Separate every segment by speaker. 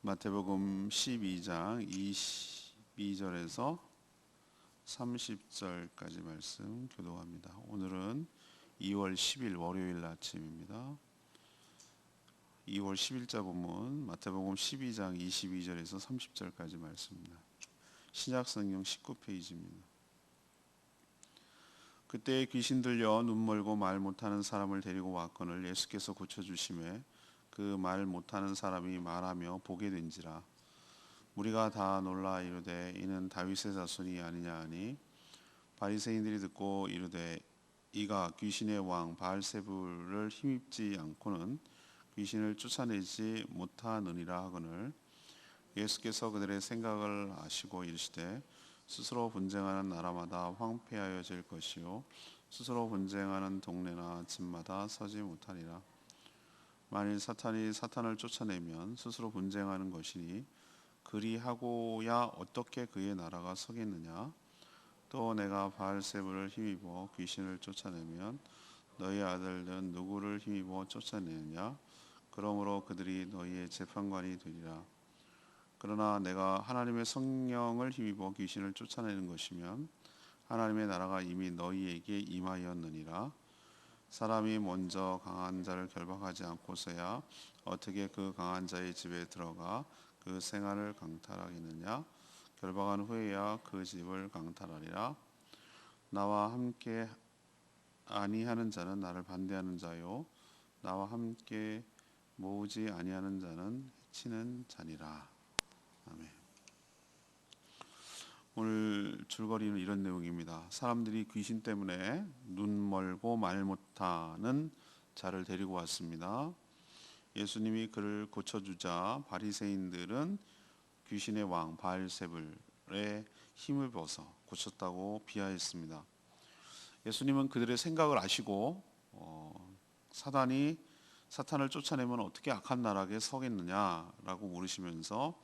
Speaker 1: 마태복음 12장 22절에서 30절까지 말씀 교독합니다. 오늘은 2월 10일 월요일 아침입니다. 2월 10일자 본문 마태복음 12장 22절에서 30절까지 말씀입니다. 신약성경 19페이지입니다. 그때 귀신 들려 눈 멀고 말 못하는 사람을 데리고 왔거늘 예수께서 고쳐주심에 그 말 못하는 사람이 말하며 보게 된지라. 무리가 다 놀라 이르되 이는 다윗의 자손이 아니냐 하니 바리새인들이 듣고 이르되 이가 귀신의 왕 바알세불을 힘입지 않고는 귀신을 쫓아내지 못하느니라 하거늘 예수께서 그들의 생각을 아시고 이르시되 스스로 분쟁하는 나라마다 황폐하여질 것이요 스스로 분쟁하는 동네나 집마다 서지 못하니라. 만일 사탄이 사탄을 쫓아내면 스스로 분쟁하는 것이니 그리하고야 어떻게 그의 나라가 서겠느냐. 또 내가 바알세불을 힘입어 귀신을 쫓아내면 너희 아들은 누구를 힘입어 쫓아내느냐. 그러므로 그들이 너희의 재판관이 되리라. 그러나 내가 하나님의 성령을 힘입어 귀신을 쫓아내는 것이면 하나님의 나라가 이미 너희에게 임하였느니라. 사람이 먼저 강한 자를 결박하지 않고서야 어떻게 그 강한 자의 집에 들어가 그 생활을 강탈하겠느냐. 결박한 후에야 그 집을 강탈하리라. 나와 함께 아니하는 자는 나를 반대하는 자요 나와 함께 모으지 아니하는 자는 해치는 자니라. 아멘. 오늘 줄거리는 이런 내용입니다. 사람들이 귀신 때문에 눈 멀고 말 못하는 자를 데리고 왔습니다. 예수님이 그를 고쳐주자 바리새인들은 귀신의 왕 바알세불의 힘을 벗어 고쳤다고 비하했습니다. 예수님은 그들의 생각을 아시고 사탄을 쫓아내면 어떻게 악한 나라에 서겠느냐라고 물으시면서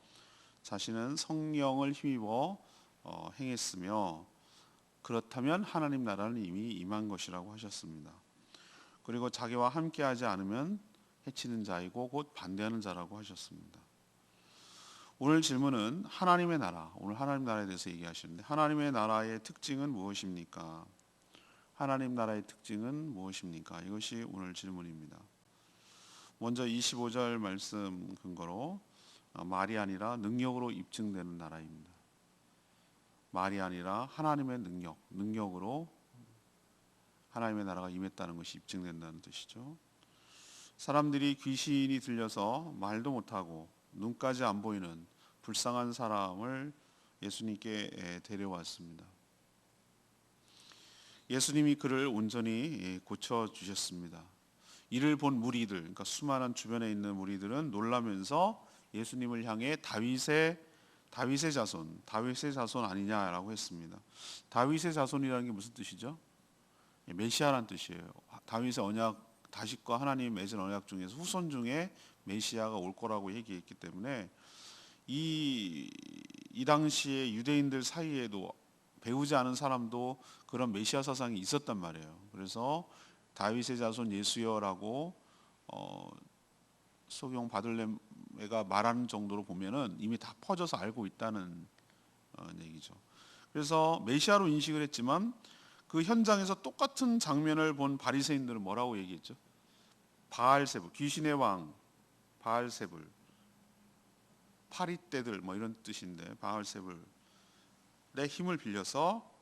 Speaker 1: 자신은 성령을 힘입어 행했으며 그렇다면 하나님 나라는 이미 임한 것이라고 하셨습니다. 그리고 자기와 함께하지 않으면 해치는 자이고 곧 반대하는 자라고 하셨습니다. 오늘 질문은 하나님의 나라, 오늘 하나님 나라에 대해서 얘기하시는데 하나님의 나라의 특징은 무엇입니까? 하나님 나라의 특징은 무엇입니까? 이것이 오늘 질문입니다. 먼저 25절 말씀 근거로 말이 아니라 능력으로 입증되는 나라입니다. 말이 아니라 하나님의 능력으로 하나님의 나라가 임했다는 것이 입증된다는 뜻이죠. 사람들이 귀신이 들려서 말도 못하고 눈까지 안 보이는 불쌍한 사람을 예수님께 데려왔습니다. 예수님이 그를 온전히 고쳐주셨습니다. 이를 본 무리들, 그러니까 수많은 주변에 있는 무리들은 놀라면서 예수님을 향해 다윗의 자손 아니냐라고 했습니다. 다윗의 자손이라는 게 무슨 뜻이죠? 메시아란 뜻이에요. 다윗의 언약, 다윗과 하나님이 맺은 언약 중에서 후손 중에 메시아가 올 거라고 얘기했기 때문에 이 당시에 유대인들 사이에도 배우지 않은 사람도 그런 메시아 사상이 있었단 말이에요. 그래서 다윗의 자손 예수여라고 소경 바들레가 말하는 정도로 보면은 이미 다 퍼져서 알고 있다는 얘기죠. 그래서 메시아로 인식을 했지만 그 현장에서 똑같은 장면을 본 바리새인들은 뭐라고 얘기했죠? 바알세불, 귀신의 왕 바알세불, 파리떼들 뭐 이런 뜻인데 바알세불의 힘을 빌려서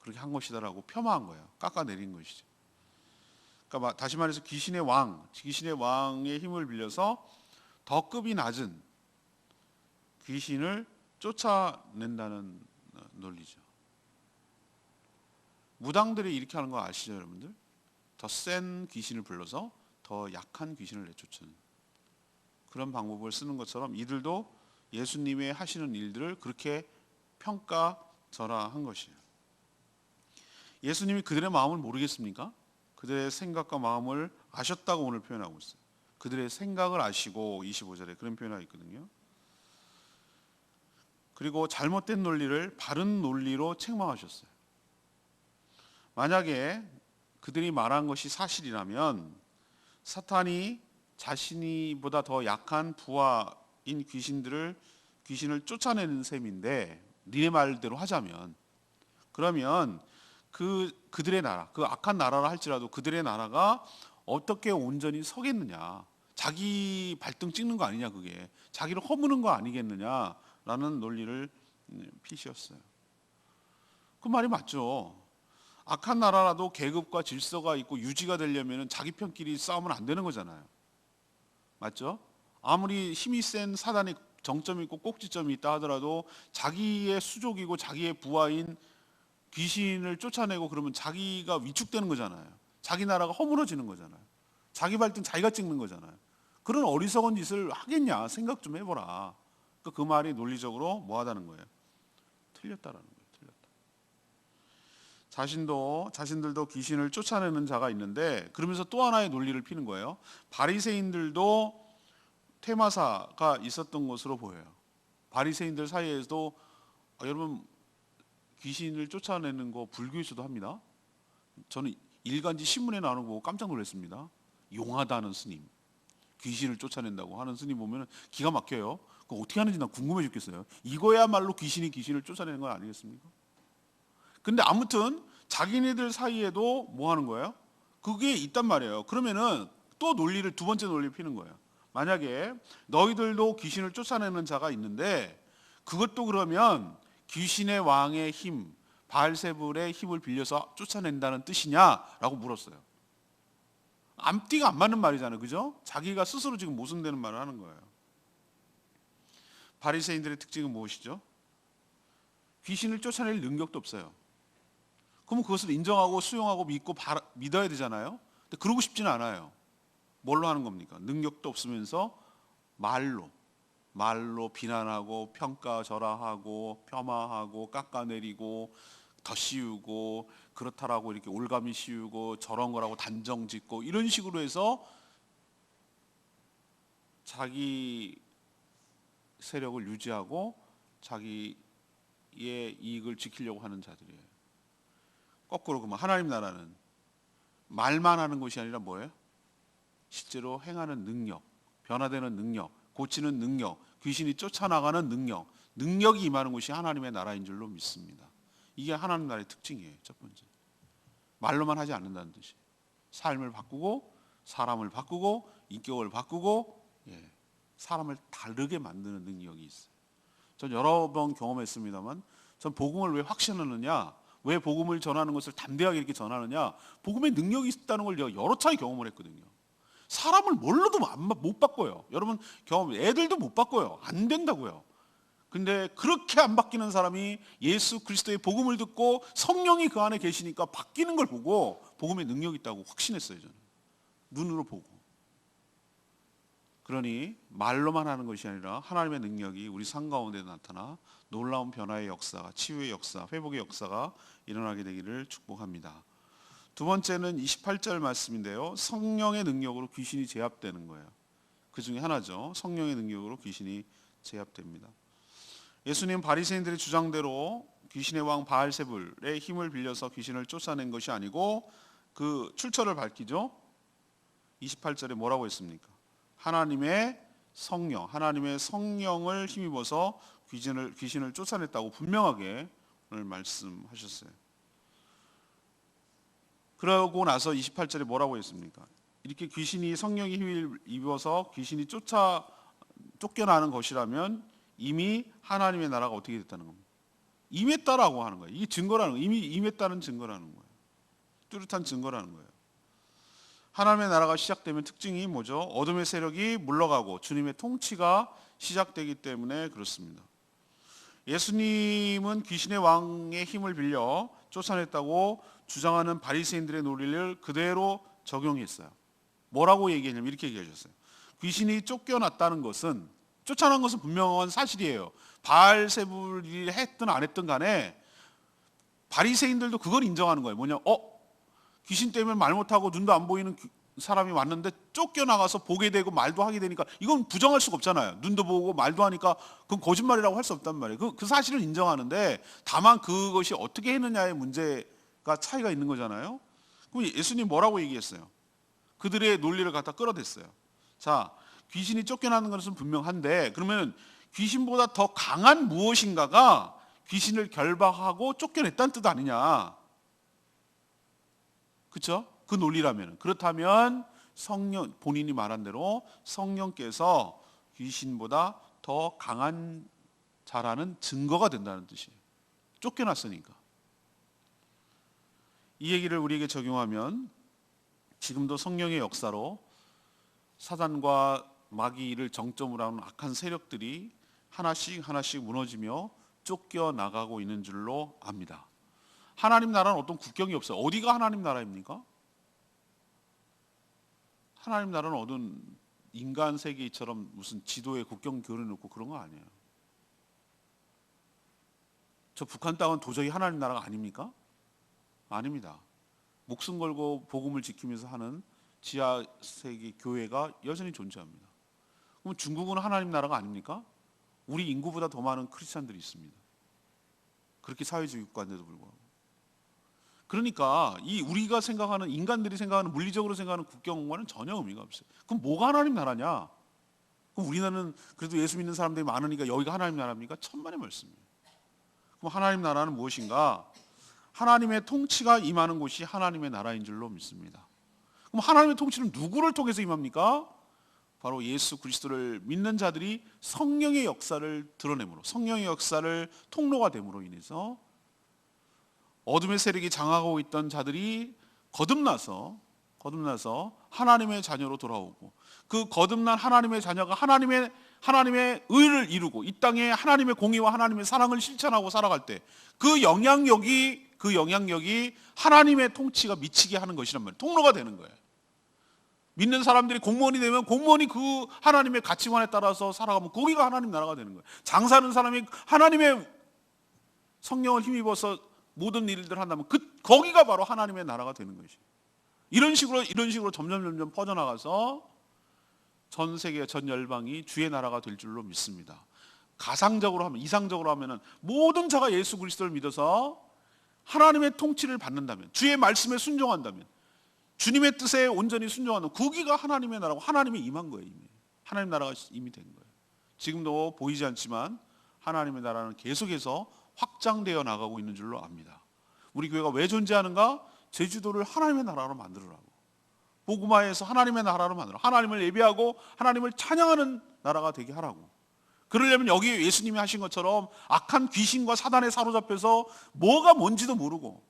Speaker 1: 그렇게 한 것이다라고 폄하한 거예요. 깎아내린 것이죠. 그러니까 다시 말해서 귀신의 왕의 힘을 빌려서 더 급이 낮은 귀신을 쫓아낸다는 논리죠. 무당들이 이렇게 하는 거 아시죠, 여러분들? 더 센 귀신을 불러서 더 약한 귀신을 내쫓는 그런 방법을 쓰는 것처럼 이들도 예수님의 하시는 일들을 그렇게 평가절하한 것이에요. 예수님이 그들의 마음을 모르겠습니까? 그들의 생각과 마음을 아셨다고 오늘 표현하고 있어요. 그들의 생각을 아시고 25절에 그런 표현이 있거든요. 그리고 잘못된 논리를 바른 논리로 책망하셨어요. 만약에 그들이 말한 것이 사실이라면 사탄이 자신이보다 더 약한 부하인 귀신을 쫓아내는 셈인데, 니네 말대로 하자면, 그러면 그들의 나라, 그 악한 나라라 할지라도 그들의 나라가 어떻게 온전히 서겠느냐, 자기 발등 찍는 거 아니냐, 그게 자기를 허무는 거 아니겠느냐라는 논리를 피시었어요. 그 말이 맞죠. 악한 나라라도 계급과 질서가 있고 유지가 되려면 자기 편끼리 싸우면 안 되는 거잖아요. 맞죠? 아무리 힘이 센 사단이 정점이 있고 꼭지점이 있다 하더라도 자기의 수족이고 자기의 부하인 귀신을 쫓아내고 그러면 자기가 위축되는 거잖아요. 자기 나라가 허물어지는 거잖아요. 자기 발등 자기가 찍는 거잖아요. 그런 어리석은 짓을 하겠냐, 생각 좀 해보라. 그 말이 논리적으로 뭐하다는 거예요? 틀렸다라는 거예요. 자신들도 귀신을 쫓아내는 자가 있는데, 그러면서 또 하나의 논리를 피는 거예요. 바리새인들도 퇴마사가 있었던 것으로 보여요. 바리새인들 사이에서도 여러분 귀신을 쫓아내는 거 불교에서도 합니다. 저는 일간지 신문에 나오는 거 보고 깜짝 놀랐습니다. 용하다는 스님, 귀신을 쫓아낸다고 하는 스님 보면 기가 막혀요. 그거 어떻게 하는지 난 궁금해 죽겠어요. 이거야말로 귀신을 쫓아내는 건 아니겠습니까? 근데 아무튼 자기네들 사이에도 뭐 하는 거예요? 그게 있단 말이에요. 그러면은 또 논리를, 두 번째 논리를 피는 거예요. 만약에 너희들도 귀신을 쫓아내는 자가 있는데 그것도 그러면 귀신의 왕의 힘, 바알세불의 힘을 빌려서 쫓아낸다는 뜻이냐라고 물었어요. 앞뒤가 안 맞는 말이잖아요. 그죠? 자기가 스스로 지금 모순되는 말을 하는 거예요. 바리새인들의 특징은 무엇이죠? 귀신을 쫓아낼 능력도 없어요. 그러면 그것을 인정하고 수용하고 믿어야 되잖아요. 근데 그러고 싶지는 않아요. 뭘로 하는 겁니까? 능력도 없으면서 말로 비난하고 평가절하하고 폄하하고 깎아내리고 더 씌우고 그렇다라고 이렇게 올가미 씌우고 저런 거라고 단정짓고 이런 식으로 해서 자기 세력을 유지하고 자기의 이익을 지키려고 하는 자들이에요. 거꾸로 그러면 하나님 나라는 말만 하는 것이 아니라 뭐예요? 실제로 행하는 능력, 변화되는 능력, 고치는 능력, 귀신이 쫓아나가는 능력이 임하는 것이 하나님의 나라인 줄로 믿습니다. 이게 하나님 나라의 특징이에요. 첫 번째, 말로만 하지 않는다는 뜻이에요. 삶을 바꾸고 사람을 바꾸고 인격을 바꾸고 사람을 다르게 만드는 능력이 있어요. 전 여러 번 경험했습니다만, 전 복음을 왜 확신하느냐, 왜 복음을 전하는 것을 담대하게 이렇게 전하느냐, 복음의 능력이 있다는 걸 여러 차례 경험을 했거든요. 사람을 뭘로도 못 바꿔요. 여러분 애들도 못 바꿔요. 안 된다고요. 근데 그렇게 안 바뀌는 사람이 예수 그리스도의 복음을 듣고 성령이 그 안에 계시니까 바뀌는 걸 보고 복음의 능력이 있다고 확신했어요. 저는 눈으로 보고. 그러니 말로만 하는 것이 아니라 하나님의 능력이 우리 삶 가운데 나타나 놀라운 변화의 역사가, 치유의 역사, 회복의 역사가 일어나게 되기를 축복합니다. 두 번째는 28절 말씀인데요. 성령의 능력으로 귀신이 제압되는 거예요. 그 중에 하나죠. 성령의 능력으로 귀신이 제압됩니다. 예수님 바리새인들의 주장대로 귀신의 왕 바알세불의 힘을 빌려서 귀신을 쫓아낸 것이 아니고 그 출처를 밝히죠. 28절에 뭐라고 했습니까? 하나님의 성령을 힘입어서 귀신을 쫓아냈다고 분명하게 오늘 말씀하셨어요. 그러고 나서 28절에 뭐라고 했습니까? 이렇게 귀신이 성령의 힘을 입어서 귀신이 쫓겨나는 것이라면 이미 하나님의 나라가 어떻게 됐다는 겁니다. 임했다라고 하는 거예요. 이게 증거라는 거예요. 이미 임했다는 증거라는 거예요. 뚜렷한 증거라는 거예요. 하나님의 나라가 시작되면 특징이 뭐죠? 어둠의 세력이 물러가고 주님의 통치가 시작되기 때문에 그렇습니다. 예수님은 귀신의 왕의 힘을 빌려 쫓아냈다고 주장하는 바리새인들의 논리를 그대로 적용했어요. 뭐라고 얘기했냐면 이렇게 얘기하셨어요. 귀신이 쫓겨난 것은 분명한 사실이에요. 바알세불이 했든 안 했든 간에 바리새인들도 그걸 인정하는 거예요. 뭐냐? 귀신 때문에 말 못하고 눈도 안 보이는 사람이 왔는데 쫓겨나가서 보게 되고 말도 하게 되니까 이건 부정할 수가 없잖아요. 눈도 보고 말도 하니까 그건 거짓말이라고 할 수 없단 말이에요. 그 사실을 인정하는데 다만 그것이 어떻게 했느냐의 문제가 차이가 있는 거잖아요. 그럼 예수님 뭐라고 얘기했어요? 그들의 논리를 갖다 끌어댔어요. 자, 귀신이 쫓겨나는 것은 분명한데 그러면 귀신보다 더 강한 무엇인가가 귀신을 결박하고 쫓겨냈다는 뜻 아니냐? 그렇죠? 그 논리라면. 그렇다면 성령, 본인이 말한 대로 성령께서 귀신보다 더 강한 자라는 증거가 된다는 뜻이에요. 쫓겨났으니까. 이 얘기를 우리에게 적용하면 지금도 성령의 역사로 사단과 마귀를 정점으로 하는 악한 세력들이 하나씩 하나씩 무너지며 쫓겨나가고 있는 줄로 압니다. 하나님 나라는 어떤 국경이 없어요. 어디가 하나님 나라입니까? 하나님 나라는 어떤 인간 세계처럼 무슨 지도에 국경 그려놓고 그런 거 아니에요. 저 북한 땅은 도저히 하나님 나라가 아닙니까? 아닙니다. 목숨 걸고 복음을 지키면서 하는 지하 세계 교회가 여전히 존재합니다. 그럼 중국은 하나님 나라가 아닙니까? 우리 인구보다 더 많은 크리스찬들이 있습니다. 그렇게 사회주의 국가인데도 불구하고. 그러니까 이 우리가 생각하는 인간들이 생각하는 물리적으로 생각하는 국경과는 전혀 의미가 없어요. 그럼 뭐가 하나님 나라냐? 그럼 우리나라는 그래도 예수 믿는 사람들이 많으니까 여기가 하나님 나라입니까? 천만의 말씀이에요. 그럼 하나님 나라는 무엇인가? 하나님의 통치가 임하는 곳이 하나님의 나라인 줄로 믿습니다. 그럼 하나님의 통치는 누구를 통해서 임합니까? 바로 예수 그리스도를 믿는 자들이 성령의 역사를 드러내므로, 성령의 역사를 통로가 됨으로 인해서 어둠의 세력이 장악하고 있던 자들이 거듭나서 하나님의 자녀로 돌아오고, 그 거듭난 하나님의 자녀가 하나님의 의를 이루고 이 땅에 하나님의 공의와 하나님의 사랑을 실천하고 살아갈 때 그 영향력이 하나님의 통치가 미치게 하는 것이란 말이에요. 통로가 되는 거예요. 믿는 사람들이 공무원이 되면 공무원이 그 하나님의 가치관에 따라서 살아가면 거기가 하나님 나라가 되는 거예요. 장사하는 사람이 하나님의 성령을 힘입어서 모든 일들을 한다면 거기가 바로 하나님의 나라가 되는 것이에요. 이런 식으로 점점 퍼져나가서 전 세계 전 열방이 주의 나라가 될 줄로 믿습니다. 가상적으로 하면, 이상적으로 하면은 모든 자가 예수 그리스도를 믿어서 하나님의 통치를 받는다면, 주의 말씀에 순종한다면, 주님의 뜻에 온전히 순종하는 거기가 하나님의 나라고 하나님이 임한 거예요. 이미 하나님 나라가 이미 된 거예요. 지금도 보이지 않지만 하나님의 나라는 계속해서 확장되어 나가고 있는 줄로 압니다. 우리 교회가 왜 존재하는가? 제주도를 하나님의 나라로 만들으라고, 복음화해서 하나님의 나라로 만들어 하나님을 예배하고 하나님을 찬양하는 나라가 되게 하라고. 그러려면 여기 예수님이 하신 것처럼 악한 귀신과 사단에 사로잡혀서 뭐가 뭔지도 모르고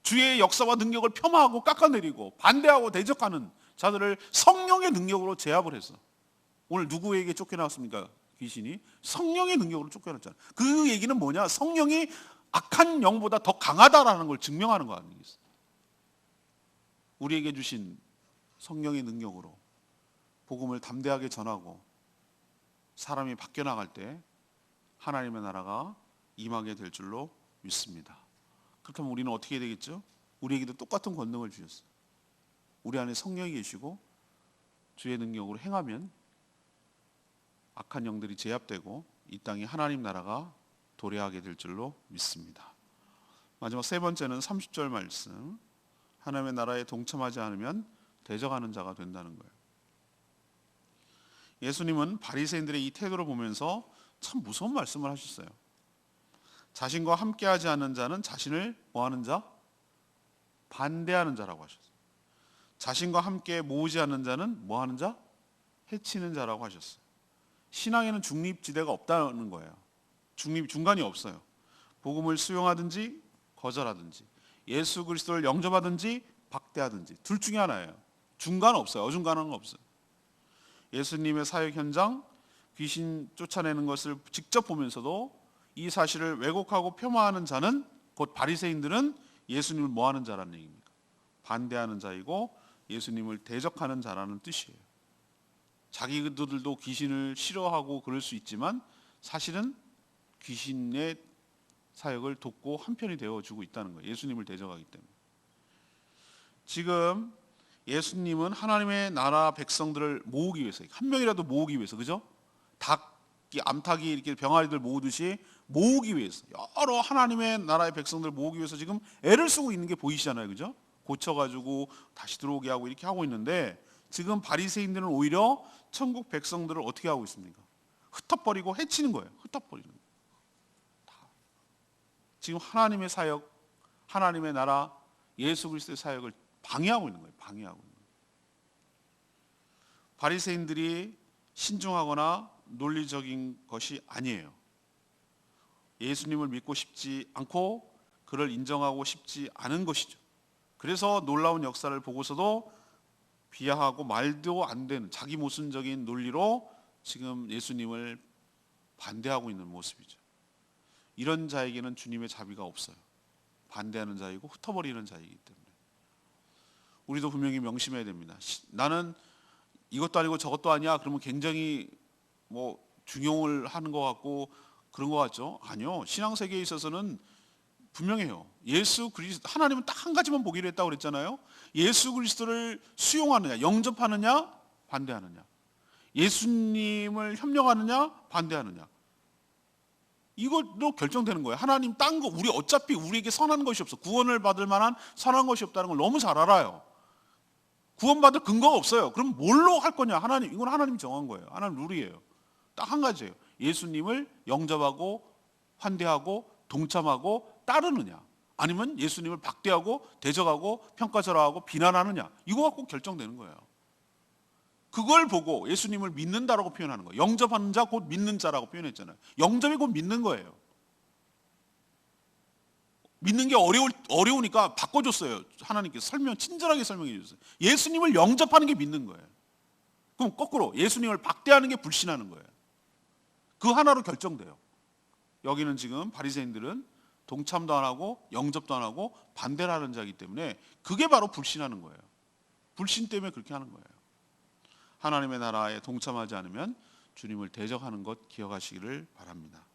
Speaker 1: 주의 역사와 능력을 폄하하고 깎아내리고 반대하고 대적하는 자들을 성령의 능력으로 제압을 해서, 오늘 누구에게 쫓겨났습니까? 귀신이 성령의 능력으로 쫓겨났잖아요. 그 얘기는 뭐냐? 성령이 악한 영보다 더 강하다라는 걸 증명하는 거 아니겠어요? 우리에게 주신 성령의 능력으로 복음을 담대하게 전하고 사람이 바뀌어 나갈 때 하나님의 나라가 임하게 될 줄로 믿습니다. 그렇다면 우리는 어떻게 해야 되겠죠? 우리에게도 똑같은 권능을 주셨어요. 우리 안에 성령이 계시고 주의 능력으로 행하면 악한 영들이 제압되고 이 땅에 하나님 나라가 도래하게 될 줄로 믿습니다. 마지막 세 번째는 30절 말씀, 하나님의 나라에 동참하지 않으면 대적하는 자가 된다는 거예요. 예수님은 바리새인들의 이 태도를 보면서 참 무서운 말씀을 하셨어요. 자신과 함께하지 않는 자는 자신을 뭐하는 자? 반대하는 자라고 하셨어요. 자신과 함께 모으지 않는 자는 뭐하는 자? 해치는 자라고 하셨어요. 신앙에는 중립지대가 없다는 거예요. 중간이 없어요. 복음을 수용하든지 거절하든지, 예수 그리스도를 영접하든지 박대하든지 둘 중에 하나예요. 중간 없어요. 어중간한 거 없어요. 예수님의 사역 현장, 귀신 쫓아내는 것을 직접 보면서도 이 사실을 왜곡하고 폄하하는 자는, 곧 바리새인들은 예수님을 뭐하는 자라는 얘기입니까? 반대하는 자이고 예수님을 대적하는 자라는 뜻이에요. 자기들도 귀신을 싫어하고 그럴 수 있지만 사실은 귀신의 사역을 돕고 한편이 되어주고 있다는 거예요. 예수님을 대적하기 때문에. 지금 예수님은 하나님의 나라 백성들을 모으기 위해서, 한 명이라도 모으기 위해서, 그죠? 닭이 암탉이 이렇게 병아리들 모으듯이 모으기 위해서, 여러 하나님의 나라의 백성들을 모으기 위해서 지금 애를 쓰고 있는 게 보이시잖아요, 그죠? 고쳐가지고 다시 들어오게 하고 이렇게 하고 있는데, 지금 바리새인들은 오히려 천국 백성들을 어떻게 하고 있습니까? 흩어버리고 해치는 거예요. 흩어버리는 거예요. 지금 하나님의 사역, 하나님의 나라, 예수 그리스도의 사역을 방해하고 있는 거예요. 방해하고 있는 거예요. 바리새인들이 신중하거나 논리적인 것이 아니에요. 예수님을 믿고 싶지 않고 그를 인정하고 싶지 않은 것이죠. 그래서 놀라운 역사를 보고서도 비하하고 말도 안 되는 자기 모순적인 논리로 지금 예수님을 반대하고 있는 모습이죠. 이런 자에게는 주님의 자비가 없어요. 반대하는 자이고 흩어버리는 자이기 때문에. 우리도 분명히 명심해야 됩니다. 나는 이것도 아니고 저것도 아니야. 그러면 굉장히 중용을 하는 것 같고 그런 것 같죠? 아니요. 신앙 세계에 있어서는 분명해요. 예수 그리스도, 하나님은 딱 한 가지만 보기로 했다고 그랬잖아요. 예수 그리스도를 수용하느냐, 영접하느냐, 반대하느냐. 예수님을 협력하느냐, 반대하느냐. 이걸로 결정되는 거예요. 하나님 딴 거, 우리 어차피 우리에게 선한 것이 없어. 구원을 받을 만한 선한 것이 없다는 걸 너무 잘 알아요. 구원받을 근거가 없어요. 그럼 뭘로 할 거냐? 하나님, 이건 하나님 정한 거예요. 하나님 룰이에요. 딱 한 가지예요. 예수님을 영접하고 환대하고 동참하고 따르느냐, 아니면 예수님을 박대하고 대적하고 평가절하하고 비난하느냐. 이거 갖고 결정되는 거예요. 그걸 보고 예수님을 믿는다라고 표현하는 거예요. 영접하는 자 곧 믿는 자라고 표현했잖아요. 영접이 곧 믿는 거예요. 믿는 게 어려우니까 바꿔줬어요. 하나님께서 친절하게 설명해 주셨어요. 예수님을 영접하는 게 믿는 거예요. 그럼 거꾸로 예수님을 박대하는 게 불신하는 거예요. 그 하나로 결정돼요. 여기는 지금 바리새인들은 동참도 안 하고 영접도 안 하고 반대를 하는 자이기 때문에 그게 바로 불신하는 거예요. 불신 때문에 그렇게 하는 거예요. 하나님의 나라에 동참하지 않으면 주님을 대적하는 것 기억하시기를 바랍니다.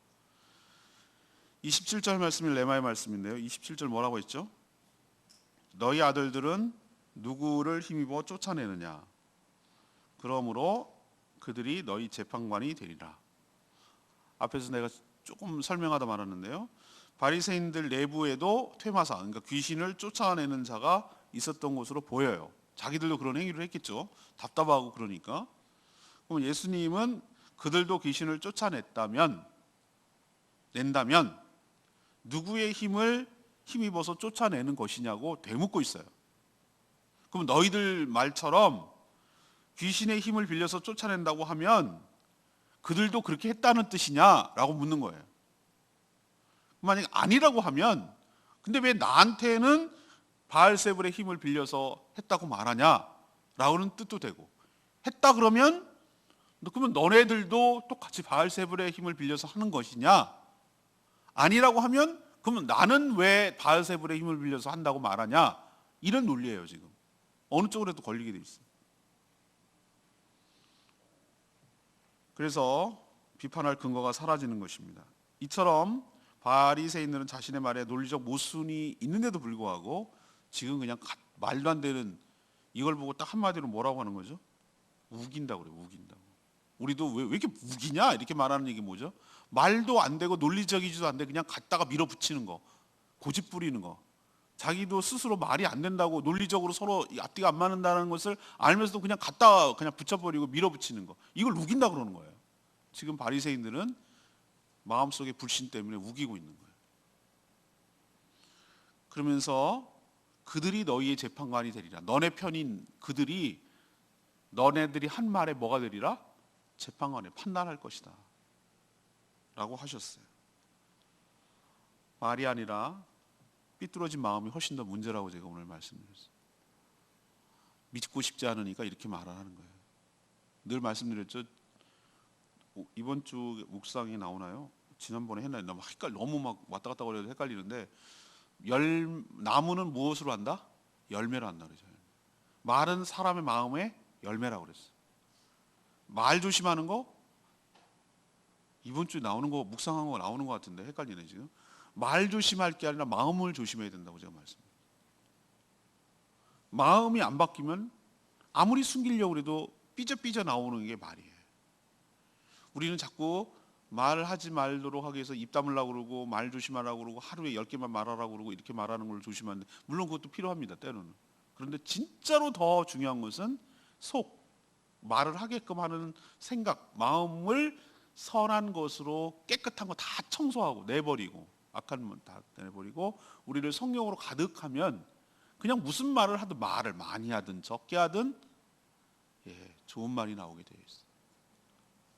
Speaker 1: 27절 말씀이 레마의 말씀인데요. 27절 뭐라고 했죠? 너희 아들들은 누구를 힘입어 쫓아내느냐? 그러므로 그들이 너희 재판관이 되리라. 앞에서 내가 조금 설명하다 말았는데요. 바리새인들 내부에도 퇴마사, 그러니까 귀신을 쫓아내는 자가 있었던 것으로 보여요. 자기들도 그런 행위를 했겠죠. 답답하고 그러니까. 그럼 예수님은 그들도 귀신을 낸다면 누구의 힘을 힘입어서 쫓아내는 것이냐고 되묻고 있어요. 그럼 너희들 말처럼 귀신의 힘을 빌려서 쫓아낸다고 하면 그들도 그렇게 했다는 뜻이냐라고 묻는 거예요. 만약 아니라고 하면 근데 왜 나한테는 바알세불의 힘을 빌려서 했다고 말하냐라고는 뜻도 되고, 했다 그러면 너네들도 똑같이 바알세불의 힘을 빌려서 하는 것이냐? 아니라고 하면 그러면 나는 왜 바알세불의 힘을 빌려서 한다고 말하냐? 이런 논리예요. 지금 어느 쪽으로도 걸리게 돼 있어요. 그래서 비판할 근거가 사라지는 것입니다. 이처럼 바리새인들은 자신의 말에 논리적 모순이 있는데도 불구하고 지금 그냥 말도 안 되는 이걸 보고 딱 한마디로 뭐라고 하는 거죠? 우긴다고 그래요. 우긴다고. 우리도 왜 이렇게 우기냐? 이렇게 말하는 얘기 뭐죠? 말도 안 되고 논리적이지도 않는데 그냥 갖다가 밀어붙이는 거, 고집 부리는 거. 자기도 스스로 말이 안 된다고 논리적으로 서로 앞뒤가 안 맞는다는 것을 알면서도 그냥 갖다가 그냥 붙여버리고 밀어붙이는 거. 이걸 우긴다 그러는 거예요. 지금 바리새인들은 마음속에 불신 때문에 우기고 있는 거예요. 그러면서 그들이 너희의 재판관이 되리라. 너네 편인 그들이 너네들이 한 말에 뭐가 되리라? 재판관에 판단할 것이다 라고 하셨어요. 말이 아니라 삐뚤어진 마음이 훨씬 더 문제라고 제가 오늘 말씀드렸어요. 믿고 싶지 않으니까 이렇게 말하는 거예요. 늘 말씀드렸죠. 이번 주 묵상이 나오나요? 지난번에 했나요? 너무 막 왔다 갔다 거려서 헷갈리는데 나무는 무엇으로 한다? 열매로 한다 그러죠. 말은 사람의 마음의 열매라고 그랬어요. 말 조심하는 거 이번 주에 나오는 거 묵상한 거 나오는 것 같은데 헷갈리네 지금. 말 조심할 게 아니라 마음을 조심해야 된다고 제가 말씀드립니다. 마음이 안 바뀌면 아무리 숨기려고 해도 삐져삐져 나오는 게 말이에요. 우리는 자꾸 말하지 말도록 하기 위해서 입 다물라고 그러고 말 조심하라고 그러고 하루에 10개만 말하라고 그러고 이렇게 말하는 걸 조심하는데 물론 그것도 필요합니다. 때로는. 그런데 진짜로 더 중요한 것은 속, 말을 하게끔 하는 생각, 마음을 선한 것으로 깨끗한 거 다 청소하고 내버리고, 악한 건 다 내버리고 우리를 성령으로 가득하면 그냥 무슨 말을 하든, 말을 많이 하든 적게 하든 좋은 말이 나오게 되어 있어요.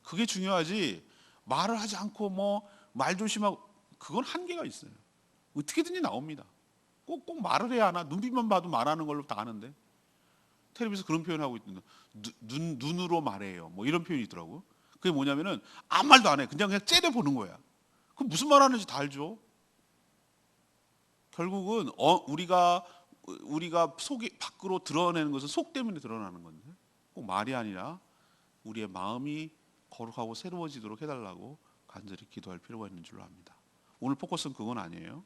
Speaker 1: 그게 중요하지, 말을 하지 않고 뭐 말 조심하고, 그건 한계가 있어요. 어떻게든지 나옵니다. 꼭 말을 해야 하나? 눈빛만 봐도 말하는 걸로 다 아는데. 텔레비에서 그런 표현하고 있던데, 눈으로 말해요 뭐 이런 표현이 있더라고요. 그게 뭐냐면은 아무 말도 안 해, 그냥 째려보는 거야. 그럼 무슨 말 하는지 다 알죠. 결국은 우리가 속이 밖으로 드러내는 것은 속 때문에 드러나는 건데, 꼭 말이 아니라 우리의 마음이 거룩하고 새로워지도록 해달라고 간절히 기도할 필요가 있는 줄로 압니다. 오늘 포커스는 그건 아니에요.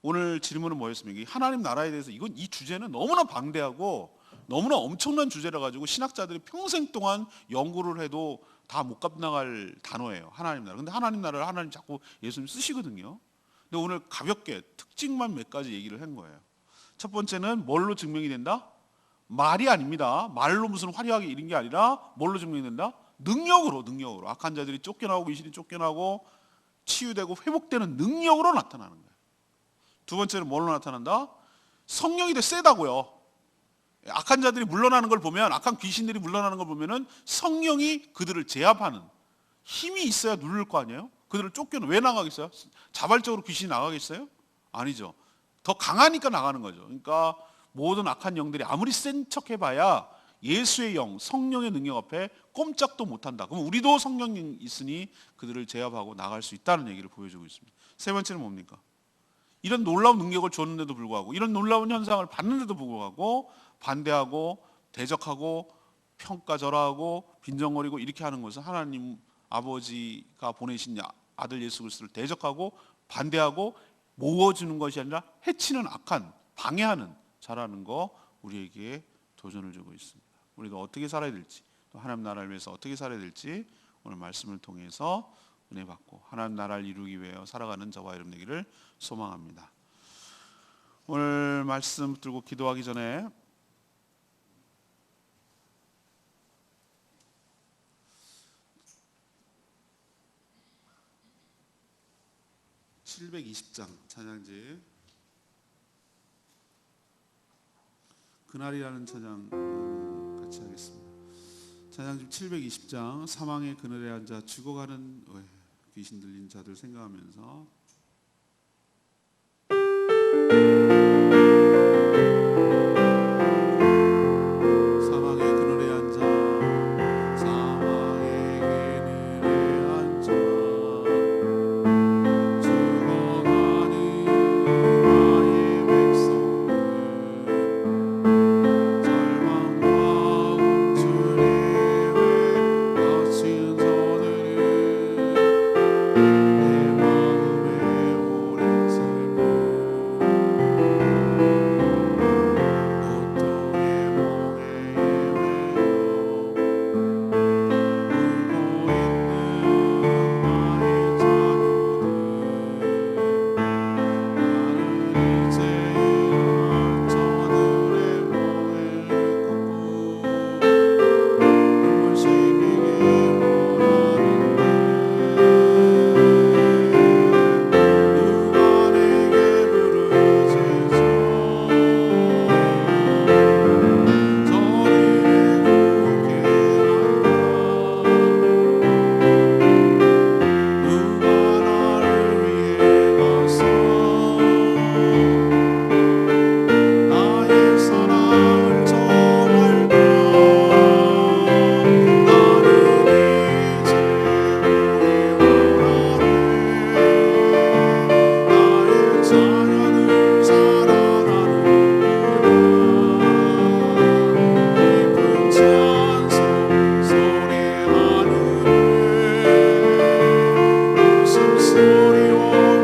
Speaker 1: 오늘 질문은 뭐였습니까? 하나님 나라에 대해서 이 주제는 너무나 방대하고 너무나 엄청난 주제라 가지고 신학자들이 평생 동안 연구를 해도 다 못 감당할 단어예요. 하나님 나라. 근데 하나님 나라를 하나님 자꾸 예수님 쓰시거든요. 근데 오늘 가볍게 특징만 몇 가지 얘기를 한 거예요. 첫 번째는 뭘로 증명이 된다? 말이 아닙니다. 말로 무슨 화려하게 이런 게 아니라 뭘로 증명이 된다? 능력으로. 악한 자들이 쫓겨나고 귀신이 쫓겨나고 치유되고 회복되는 능력으로 나타나는 거예요. 두 번째는 뭘로 나타난다? 성령이 더 세다고요. 악한 자들이 물러나는 걸 보면, 악한 귀신들이 물러나는 걸 보면은 성령이 그들을 제압하는 힘이 있어야 누를 거 아니에요? 그들을 왜 나가겠어요? 자발적으로 귀신이 나가겠어요? 아니죠. 더 강하니까 나가는 거죠. 그러니까 모든 악한 영들이 아무리 센 척 해봐야 예수의 영, 성령의 능력 앞에 꼼짝도 못한다. 그럼 우리도 성령이 있으니 그들을 제압하고 나갈 수 있다는 얘기를 보여주고 있습니다. 세 번째는 뭡니까? 이런 놀라운 능력을 줬는데도 불구하고, 이런 놀라운 현상을 봤는데도 불구하고 반대하고 대적하고 평가절하하고 빈정거리고 이렇게 하는 것은 하나님 아버지가 보내신 아들 예수 그리스도를 대적하고 반대하고 모아주는 것이 아니라 해치는, 악한, 방해하는 자라는 거 우리에게 도전을 주고 있습니다. 우리가 어떻게 살아야 될지, 또 하나님 나라를 위해서 어떻게 살아야 될지 오늘 말씀을 통해서 은혜 받고 하나님 나라를 이루기 위해 살아가는 저와 여러분 되기를 소망합니다. 오늘 말씀 들고 기도하기 전에 (720장) 찬양지 그날이라는 찬양 같이 하겠습니다. 찬양집 720장 사망의 그늘에 앉아 죽어가는 귀신 들린 자들 생각하면서 사망의 그늘에 앉아 죽어가는 나의 백성들 절망과 굶주림에 갇힌 저들은 내 마음에 오랜 슬픔 고통의 멍에에 매여 울고 있는 나의 자녀들 나는 이제야 저들의 멍에를 걷고 눈물 씻기길 원하는데 누가 내게 부르짖어 저리를 구원케 할까? 누가 나를 위해 가서 나의 사랑을 전할까? 나는 이제 나의 자녀들 살아나는구나. 깊은 찬송 소리 하늘에 웃음소리 온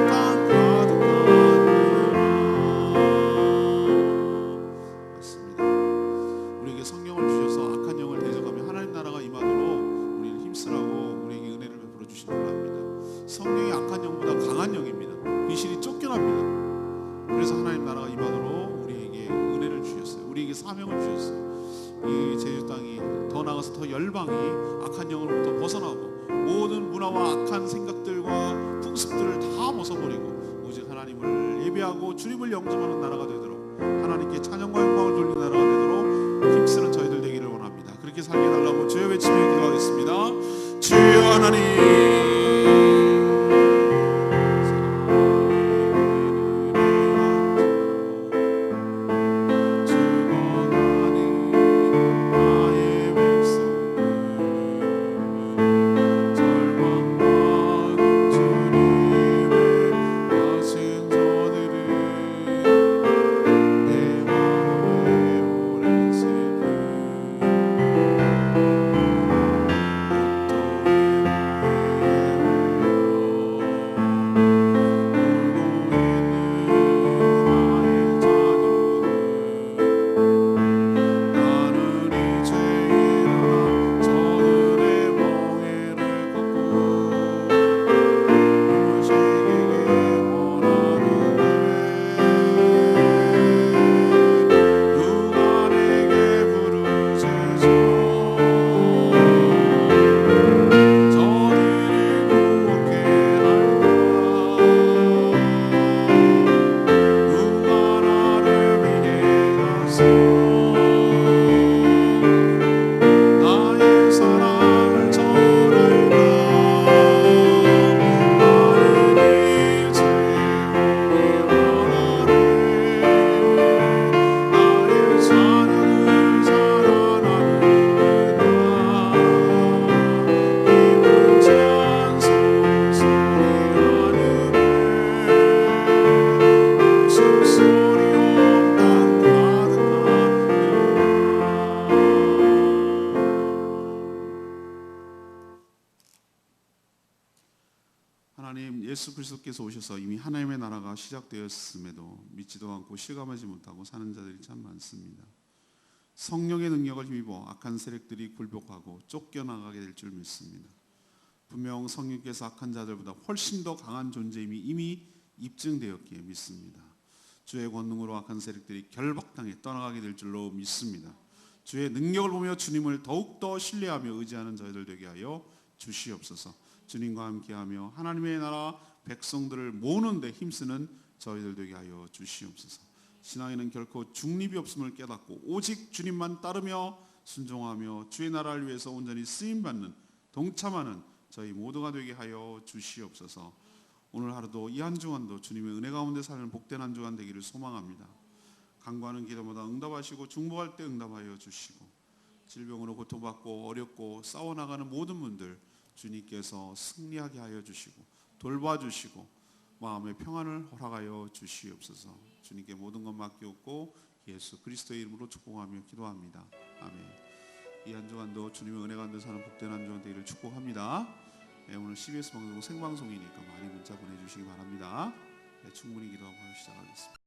Speaker 1: 땅 가득하느라. 맞습니다. 우리에게 성령을 주셔서 악한 영을 대적하며 하나님 나라가 임하도록 우리를 힘쓰라고 우리에게 은혜를 베풀어 주신 줄 압니다. 성령이 악한 영보다 강한 영입니다. 귀신이 쫓겨납니다. 그래서 하나님 나라가 임하도록 우리에게 은혜를 주셨어요. 우리에게 사명을 주셨어요. 이 제주 땅이 나아가서 더 열방이 악한 영으로부터 벗어나고 모든 문화와 악한 생각들과 풍습들을 다 벗어버리고 오직 하나님을 예배하고 주님을 영접하는 나라가 되도록, 하나님께 찬양과 영광을 돌리는 나라가 되도록 힘쓰는 저희들 되기를 원합니다. 그렇게 살게 해달라고 주여 외치며 기도하겠습니다. 주여 하나님, 하나님, 예수 그리스도께서 오셔서 이미 하나님의 나라가 시작되었음에도 믿지도 않고 실감하지 못하고 사는 자들이 참 많습니다. 성령의 능력을 힘입어 악한 세력들이 굴복하고 쫓겨나가게 될 줄 믿습니다. 분명 성령께서 악한 자들보다 훨씬 더 강한 존재임이 이미 입증되었기에 믿습니다. 주의 권능으로 악한 세력들이 결박당해 떠나가게 될 줄로 믿습니다. 주의 능력을 보며 주님을 더욱더 신뢰하며 의지하는 저희들 되게 하여 주시옵소서. 주님과 함께하며 하나님의 나라 백성들을 모으는 데 힘쓰는 저희들 되게 하여 주시옵소서. 신앙에는 결코 중립이 없음을 깨닫고 오직 주님만 따르며 순종하며 주의 나라를 위해서 온전히 쓰임받는, 동참하는 저희 모두가 되게 하여 주시옵소서. 오늘 하루도 이 한 주간도 주님의 은혜 가운데 사는 복된 한 주간 되기를 소망합니다. 간구하는 기도마다 응답하시고 중보할 때 응답하여 주시고 질병으로 고통받고 어렵고 싸워나가는 모든 분들 주님께서 승리하게 하여 주시고 돌봐주시고 마음의 평안을 허락하여 주시옵소서. 주님께 모든 것 맡기옵고 예수 그리스도의 이름으로 축복하며 기도합니다. 아멘. 이 한 주간도 주님의 은혜 가운데 사는 복된 한 주간 되기를 축복합니다. 오늘 CBS 방송 생방송이니까 많이 문자 보내주시기 바랍니다. 충분히 기도하고 시작하겠습니다.